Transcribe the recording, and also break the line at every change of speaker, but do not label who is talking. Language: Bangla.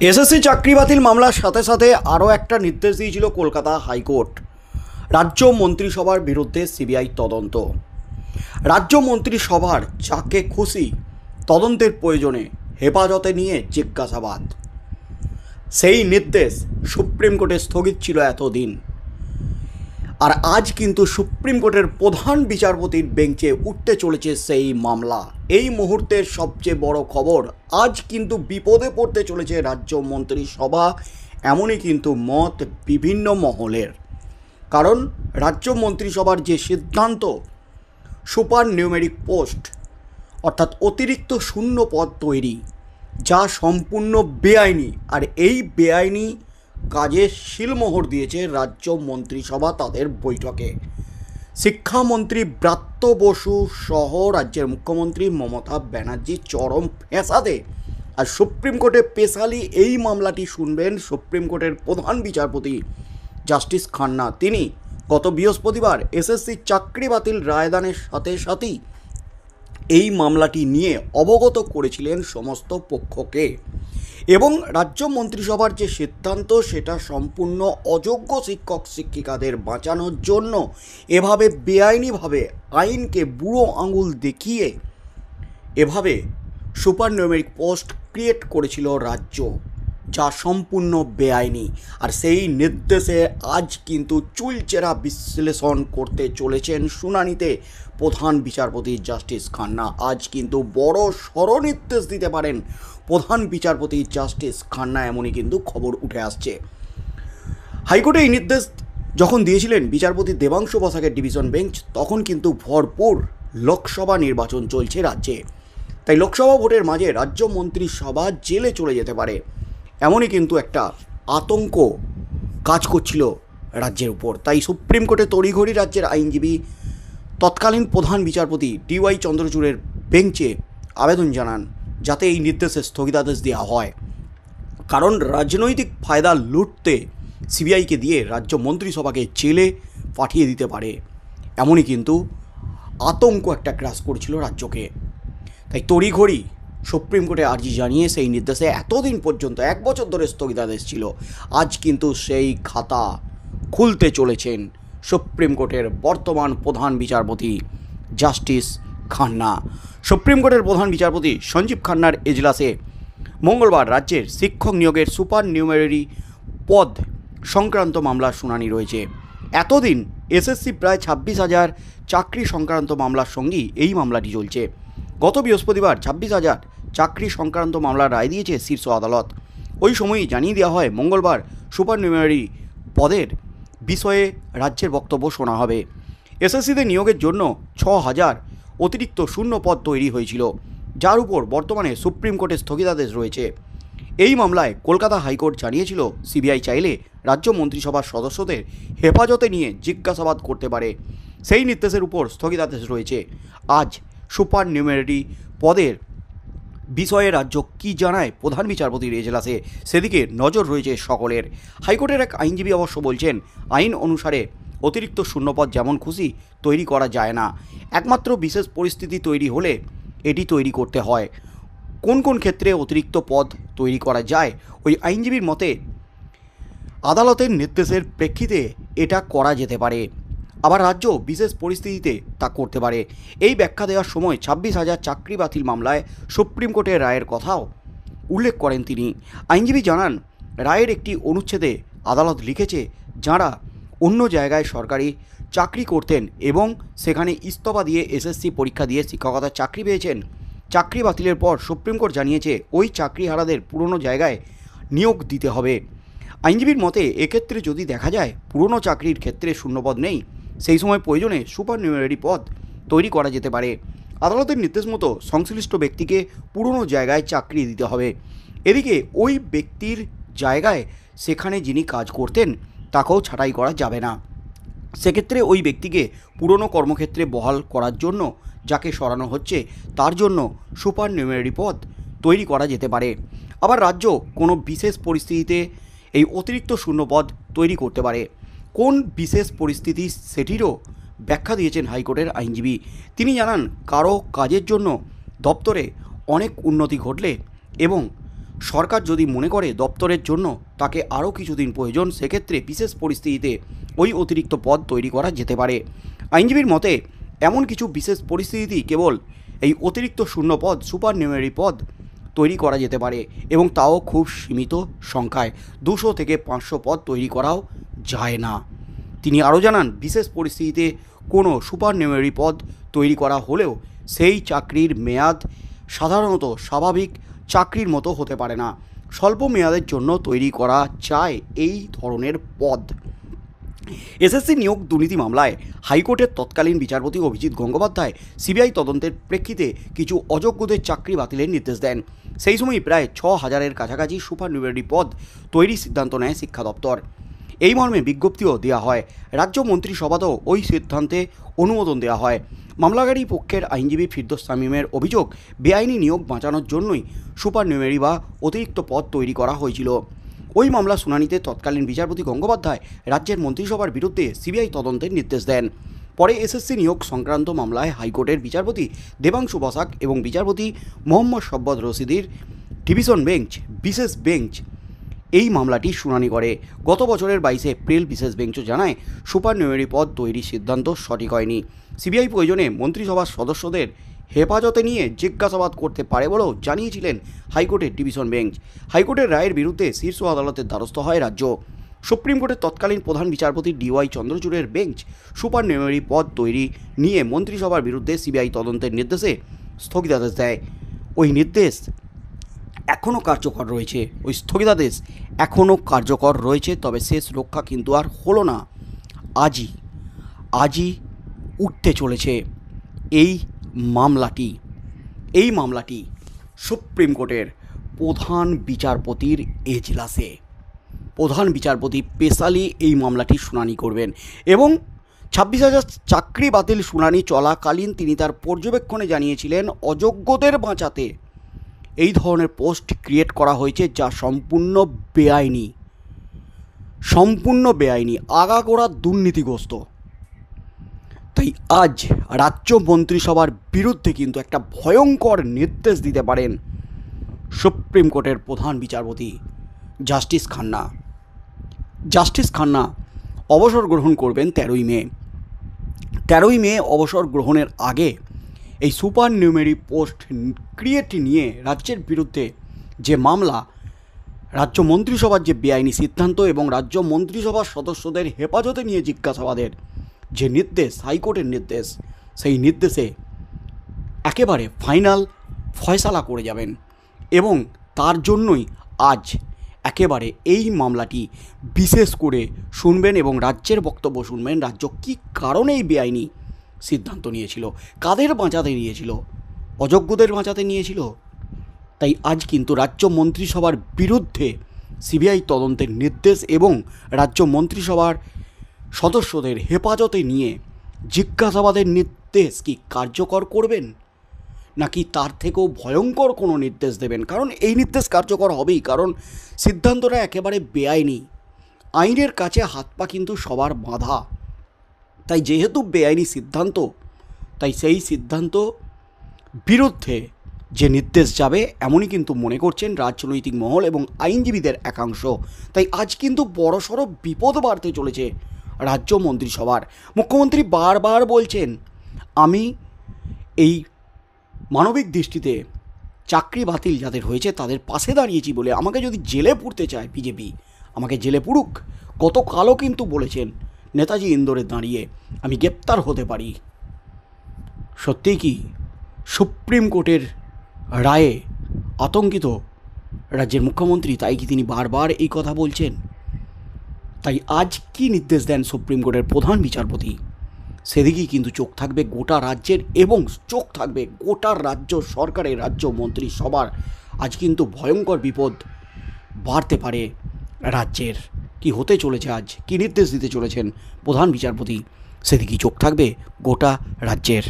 এসএসসি চাকরি বাতিল মামলার সাথে সাথে আরও একটা নির্দেশ দিয়েছিল কলকাতা হাইকোর্ট। রাজ্য মন্ত্রিসভার বিরুদ্ধে সিবিআই তদন্ত। রাজ্য মন্ত্রিসভার যাকে খুশি তদন্তের প্রয়োজনে হেফাজতে নিয়ে জিজ্ঞাসাবাদ, সেই নির্দেশ সুপ্রিম কোর্টে স্থগিত ছিল এতদিন। আর আজ কিন্তু সুপ্রিম কোর্টের প্রধান বিচারপতির বেঞ্চে উঠতে চলেছে সেই মামলা। এই মুহূর্তের সবচেয়ে বড় খবর, আজ কিন্তু বিপদে পড়তে চলেছে রাজ্য মন্ত্রিসভা, এমনই কিন্তু মত বিভিন্ন মহলের। কারণ রাজ্য মন্ত্রিসভার যে সিদ্ধান্ত, সুপার নিউমেরিক পোস্ট অর্থাৎ অতিরিক্ত শূন্য পদ তৈরি, যা সম্পূর্ণ বেআইনি। আর এই বেআইনি কাজে শিলমোহর দিয়েছে রাজ্য মন্ত্রিসভা তাদের বৈঠকে। শিক্ষামন্ত্রী ব্রাত্য বসু সহ রাজ্যের মুখ্যমন্ত্রী মমতা ব্যানার্জি চরম ফ্যাসাদে। আর সুপ্রিম কোর্টে স্পেশালি এই মামলাটি শুনবেন সুপ্রিম কোর্টের প্রধান বিচারপতি জাস্টিস খান্না। তিনি গত বৃহস্পতিবার এসএসসি চাকরি বাতিল রায়দানের সাথে সাথেই এই মামলাটি নিয়ে অবগত করেছিলেন সমস্ত পক্ষকে। এবং রাজ্য মন্ত্রিসভার যে সিদ্ধান্ত, সেটা সম্পূর্ণ অযোগ্য শিক্ষক শিক্ষিকাদের বাঁচানোর জন্য এভাবে বেআইনিভাবে আইনকে বুড়ো আঙুল দেখিয়ে এভাবে সুপার নিউমেরিক পোস্ট ক্রিয়েট করেছিল রাজ্য, যা সম্পূর্ণ বেআইনি। আর সেই নির্দেশে আজ কিন্তু চুলচেরা বিশ্লেষণ করতে চলেছেন শুনানিতে প্রধান বিচারপতি জাস্টিস খান্না। আজ কিন্তু বড় নির্দেশ দিতে পারেন প্রধান বিচারপতি জাস্টিস খান্না, এমনই কিন্তু খবর উঠে আসছে। হাইকোর্টে এই নির্দেশ যখন দিয়েছিলেন বিচারপতি দেবাংশু বসাকের ডিভিশন বেঞ্চ, তখন কিন্তু ভরপুর লোকসভা নির্বাচন চলছে রাজ্যে। তাই লোকসভা ভোটের মাঝে রাজ্য মন্ত্রিসভা জেলে চলে যেতে পারে, এমনই কিন্তু একটা আতঙ্ক কাজ করছিল রাজ্যের উপর। তাই সুপ্রিম কোর্টে তড়িঘড়ি রাজ্যের আইনজীবী তৎকালীন প্রধান বিচারপতি ডিওয়াই চন্দ্রচূড়ের বেঞ্চে আবেদন জানান যাতে এই নির্দেশে স্থগিতাদেশ দেওয়া হয়। কারণ রাজনৈতিক ফায়দা লুটতে সিবিআইকে দিয়ে রাজ্য মন্ত্রিসভাকে জেলে পাঠিয়ে দিতে পারে, এমনই কিন্তু আতঙ্ক একটা গ্রাস করছিল রাজ্যকে। তাই তড়িঘড়ি সুপ্রিম কোর্টে আর্জি জানিয়ে সেই নির্দেশে এতদিন পর্যন্ত 1 বছর ধরে স্থগিতাদেশ ছিল, আজ কিন্তু সেই খাতা খুলতে চলেছেন সুপ্রিম কোর্টের বর্তমান প্রধান বিচারপতি জাস্টিস খান্না। সুপ্রিম কোর্টের প্রধান বিচারপতি সঞ্জীব খান্নার এজলাসে মঙ্গলবার রাজ্যের শিক্ষক নিয়োগের সুপার নিউমেরি পদ সংক্রান্ত মামলার শুনানি রয়েছে। এতদিন এসএসসি প্রায় 26,000 চাকরি সংক্রান্ত মামলার সঙ্গেই এই মামলাটি চলছে। গত বৃহস্পতিবার 26,000 চাকরি সংক্রান্ত মামলার রায় দিয়েছে শীর্ষ আদালত। ওই সময়ই জানিয়ে দেওয়া হয় মঙ্গলবার সুপার নিউমেরি পদের বিষয়ে রাজ্যের বক্তব্য শোনা হবে। এসএসসিতে নিয়োগের জন্য 6,000 অতিরিক্ত শূন্য পদ তৈরি হয়েছিল, যার উপর বর্তমানে সুপ্রিম কোর্টে স্থগিতাদেশ রয়েছে। এই মামলায় কলকাতা হাইকোর্ট জানিয়েছিল সিবিআই চাইলে রাজ্য মন্ত্রিসভার সদস্যদের হেফাজতে নিয়ে জিজ্ঞাসাবাদ করতে পারে। সেই নির্দেশের উপর স্থগিতাদেশ রয়েছে। আজ সুপার নিউমেরি পদের বিষয়ে রাজ্য কী জানায় প্রধান বিচারপতির এজলাসে, সেদিকে নজর রয়েছে সকলের। হাইকোর্টের এক আইনজীবী অবশ্য বলছেন, আইন অনুসারে অতিরিক্ত শূন্যপদ যেমন খুশি তৈরি করা যায় না, একমাত্র বিশেষ পরিস্থিতি তৈরি হলে এটি তৈরি করতে হয়। কোন কোন ক্ষেত্রে অতিরিক্ত পদ তৈরি করা যায়, ওই আইনজীবীর মতে আদালতের নির্দেশের প্রেক্ষিতে এটা করা যেতে পারে, আবার রাজ্য বিশেষ পরিস্থিতিতে তা করতে পারে। এই ব্যাখ্যা দেওয়ার সময় 26,000 চাকরি বাতিল মামলায় সুপ্রিম কোর্টের রায়ের কথাও উল্লেখ করেন তিনি। আইনজীবী জানান, রায়ের একটি অনুচ্ছেদে আদালত লিখেছে, যাঁরা অন্য জায়গায় সরকারি চাকরি করতেন এবং সেখানে ইস্তফা দিয়ে এসএসসি পরীক্ষা দিয়ে শিক্ষকতার চাকরি পেয়েছেন, চাকরি বাতিলের পর সুপ্রিম কোর্ট জানিয়েছে ওই চাকরিহারাদের পুরনো জায়গায় নিয়োগ দিতে হবে। আইনজীবীর মতে এক্ষেত্রে যদি দেখা যায় পুরনো চাকরির ক্ষেত্রে শূন্যপদ নেই, সেই সময় প্রয়োজনে সুপার নিউমেরি পদ তৈরি করা যেতে পারে। আদালতের নির্দেশ মতো সংশ্লিষ্ট ব্যক্তিকে পুরনো জায়গায় চাকরি দিতে হবে। এদিকে ওই ব্যক্তির জায়গায় সেখানে যিনি কাজ করতেন তাকেও ছাঁটাই করা যাবে না। সেক্ষেত্রে ওই ব্যক্তিকে পুরনো কর্মক্ষেত্রে বহাল করার জন্য যাকে সরানো হচ্ছে তার জন্য সুপার নিউমেরি পদ তৈরি করা যেতে পারে। আবার রাজ্য কোনো বিশেষ পরিস্থিতিতে এই অতিরিক্ত শূন্যপদ তৈরি করতে পারে। কোন বিশেষ পরিস্থিতি সেটিরও ব্যাখ্যা দিয়েছেন হাইকোর্টের আইনজীবী। তিনি জানান, কারো কাজের জন্য দপ্তরে অনেক উন্নতি ঘটলে এবং সরকার যদি মনে করে দপ্তরের জন্য তাকে আরও কিছুদিন প্রয়োজন, সেক্ষেত্রে বিশেষ পরিস্থিতিতে ওই অতিরিক্ত পদ তৈরি করা যেতে পারে। আইনজীবীর মতে এমন কিছু বিশেষ পরিস্থিতি কেবল এই অতিরিক্ত শূন্য পদ, সুপারনিউমেরি পদ তৈরি করা যেতে পারে, এবং তাও খুব সীমিত সংখ্যায়, 200 থেকে 500 পদ তৈরি করাও যায় না। তিনি আরও জানান, বিশেষ পরিস্থিতিতে কোনো সুপারনিউমেরি পদ তৈরি করা হলেও সেই চাকরির মেয়াদ সাধারণত স্বাভাবিক চাকরির মতো হতে পারে না। স্বল্প মেয়াদের জন্য তৈরি করা যায় এই ধরনের পদ। এসএসসি নিয়োগ দুর্নীতি মামলায় হাইকোর্টের তৎকালীন বিচারপতি অভিজিৎ গঙ্গোপাধ্যায় সিবিআই তদন্তের প্রেক্ষিতে কিছু অযোগ্যদের চাকরি বাতিলের নির্দেশ দেন। সেই সময় প্রায় 6000-এর কাছাকাছি সুপারনিউমেরি পদ তৈরির সিদ্ধান্ত নেয় শিক্ষা দপ্তর। এই মর্মে বিজ্ঞপ্তিও দেওয়া হয়। রাজ্য মন্ত্রিসভাতেও ওই সিদ্ধান্তে অনুমোদন দেওয়া হয়। মামলাকারী পক্ষের আইনজীবী ফিরদৌস তামিমের অভিযোগ, বেআইনি নিয়োগ বাঁচানোর জন্যই সুপারনিউমেরি বা অতিরিক্ত পদ তৈরি করা হয়েছিল। ওই মামলা শুনানিতে তৎকালীন বিচারপতি গঙ্গোপাধ্যায় রাজ্যের মন্ত্রিসভার বিরুদ্ধে সিবিআই তদন্তের নির্দেশ দেন। পরে এসএসসি নিয়োগ সংক্রান্ত মামলায় হাইকোর্টের বিচারপতি দেবাংশু বসাক এবং বিচারপতি মোহাম্মদ শব্বত রশিদির ডিভিশন বেঞ্চ, বিশেষ বেঞ্চ এই মামলাটি শুনানি করে। গত বছরের 22 এপ্রিল বিশেষ বেঞ্চও জানায়, সুপারনিউমেরি পদ তৈরির সিদ্ধান্ত সঠিক হয়নি। সিবিআই প্রয়োজনে মন্ত্রিসভার সদস্যদের হেফাজতে নিয়ে জিজ্ঞাসাবাদ করতে পারে বলেও জানিয়েছিলেন হাইকোর্টের ডিভিশন বেঞ্চ। হাইকোর্টের রায়ের বিরুদ্ধে শীর্ষ আদালতের দ্বারস্থ হয় রাজ্য। সুপ্রিম কোর্টের তৎকালীন প্রধান বিচারপতি ডিওয়াই চন্দ্রচূড়ের বেঞ্চ সুপারনিউমেরি পদ তৈরি নিয়ে মন্ত্রিসভার বিরুদ্ধে সিবিআই তদন্তের নির্দেশে স্থগিতাদেশ দেয়। ওই নির্দেশ এখনও কার্যকর রয়েছে, ওই স্থগিতাদেশ এখনও কার্যকর রয়েছে। তবে শেষ রক্ষা কিন্তু আর হলো না। আজই উঠতে চলেছে এই মামলাটি সুপ্রিম কোর্টের প্রধান বিচারপতির এজলাসে। প্রধান বিচারপতি স্পেশালি এই মামলাটি শুনানি করবেন, এবং 26,000 চাকরি বাতিল শুনানি চলাকালীন তিনি তার পর্যবেক্ষণে জানিয়েছিলেন, অযোগ্যদের বাঁচাতে এই ধরনের পোস্ট ক্রিয়েট করা হয়েছে যা সম্পূর্ণ বেআইনি, আগাগোড়া দুর্নীতিগ্রস্ত। তাই আজ রাজ্য মন্ত্রিসভার বিরুদ্ধে কিন্তু একটা ভয়ঙ্কর নির্দেশ দিতে পারেন সুপ্রিম কোর্টের প্রধান বিচারপতি জাস্টিস খান্না অবসর গ্রহণ করবেন 13ই মে। অবসর গ্রহণের আগে এই সুপারনিউমেরি পোস্ট ক্রিয়েট নিয়ে রাজ্যের বিরুদ্ধে যে মামলা, রাজ্য মন্ত্রিসভার যে বেআইনি সিদ্ধান্ত এবং রাজ্য মন্ত্রিসভার সদস্যদের হেফাজতে নিয়ে জিজ্ঞাসাবাদের যে নির্দেশ, হাইকোর্টের নির্দেশ, সেই নির্দেশে একেবারে ফাইনাল ফয়সালা করে যাবেন, এবং তার জন্যই আজ একেবারে এই মামলাটি বিশেষ করে শুনবেন এবং রাজ্যের বক্তব্য শুনবেন। রাজ্য কী কারণে এই বেআইনি সিদ্ধান্ত নিয়েছিল, কাদের বাঁচাতে নিয়েছিল, অযোগ্যদের বাঁচাতে নিয়েছিল। তাই আজ কিন্তু রাজ্য মন্ত্রিসভার বিরুদ্ধে সিবিআই তদন্তের নির্দেশ এবং রাজ্য মন্ত্রিসভার সদস্যদের হেফাজতে নিয়ে জিজ্ঞাসাবাদের নির্দেশ কি কার্যকর করবেন, নাকি তার থেকেও ভয়ঙ্কর কোনো নির্দেশ দেবেন? কারণ এই নির্দেশ কার্যকর হবেই, কারণ সিদ্ধান্তটা একেবারে বেআইনি। আইনের কাছে হাত পা কিন্তু সবার বাঁধা। তাই যেহেতু বেআইনি সিদ্ধান্ত, তাই সেই সিদ্ধান্ত বিরুদ্ধে যে নির্দেশ যাবে এমনই কিন্তু মনে করছেন রাজনৈতিক মহল এবং আইনজীবীদের একাংশ। তাই আজ কিন্তু বড়সড় বিপদ বাড়তে চলেছে রাজ্য মন্ত্রিসভার। মুখ্যমন্ত্রী বারবার বলছেন, আমি এই মানবিক দৃষ্টিতে চাকরি বাতিল যাদের হয়েছে তাদের পাশে দাঁড়িয়েছি বলে, আমাকে যদি জেলে পুরতে চায় বিজেপি, আমাকে জেলে পুরুক। গতকালও কিন্তু বলেছেন নেতাজি ইন্দোরে দাঁড়িয়ে, আমি গ্রেপ্তার হতে পারি। সত্যিই কি সুপ্রিম কোর্টের রায়ে আতঙ্কিত রাজ্যের মুখ্যমন্ত্রী? তাই কি তিনি বারবার এই কথা বলছেন? তাই আজ কি নির্দেশ দেন সুপ্রিম কোর্টের প্রধান বিচারপতি, সেদিকেই কিন্তু চোখ থাকবে গোটা রাজ্যের, এবং চোখ থাকবে গোটা রাজ্য সরকারের, রাজ্য মন্ত্রিসভার। আজ কিন্তু ভয়ঙ্কর বিপদ বাড়তে পারে রাজ্যের। কি হতে চলেছে, আজ কি নির্দেশ দিতে চলেছেন প্রধান বিচারপতি, সেদিকেই চোখ থাকবে গোটা রাজ্যের।